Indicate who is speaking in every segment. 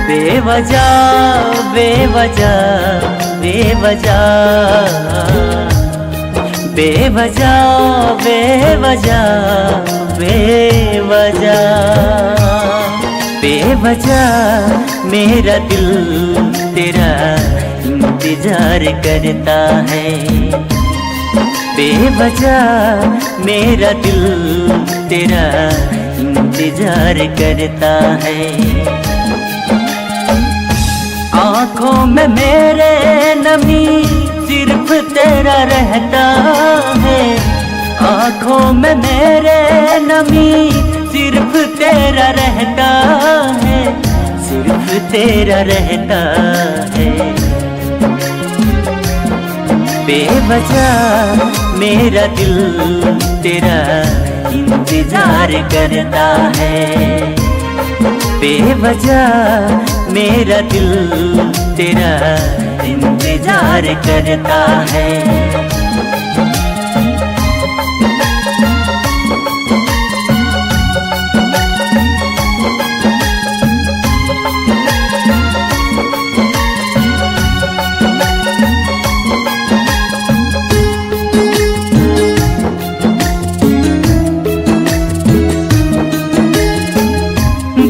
Speaker 1: बेवजह बेवजह बेवजह बेवजह बेवजह बेवजह बेवजह मेरा दिल तेरा इंतजार करता है। बेवजह मेरा दिल तेरा इंतजार करता है। आँखों में मेरे नमी सिर्फ तेरा रहता है। आँखों में मेरे नमी सिर्फ तेरा रहता है, सिर्फ तेरा रहता है। बेवजह मेरा दिल तेरा इंतजार करता है। बेवजह मेरा दिल तेरा इंतजार करता है।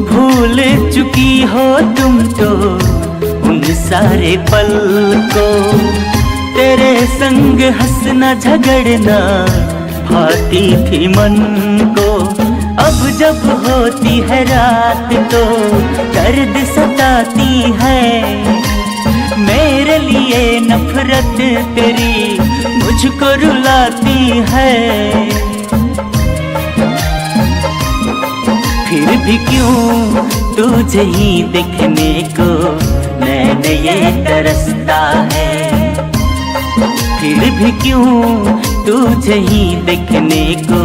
Speaker 1: भूल चुकी हो तुम तो उन सारे पल को, तेरे संग हंसना झगड़ना भाती थी मन को। अब जब होती है रात तो दर्द सताती है। मेरे लिए नफरत तेरी मुझको रुलाती है। फिर भी क्यों तुझे ही देखने को नैन ये तरसता है। फिर भी क्यों तुझे ही देखने को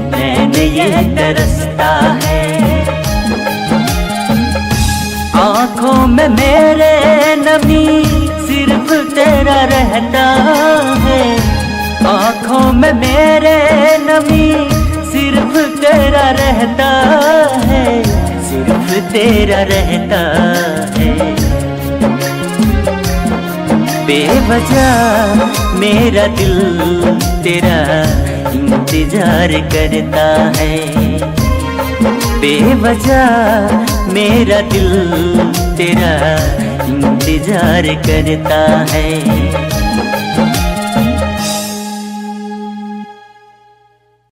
Speaker 1: नैन ये तरसता है। आँखों में मेरे नमी सिर्फ तेरा रहता है। आँखों में मेरे नमी सिर्फ तेरा रहता है, सिर्फ तेरा रहता है। बेवजह मेरा दिल तेरा इंतजार करता है। बेवजह मेरा दिल तेरा इंतजार करता है।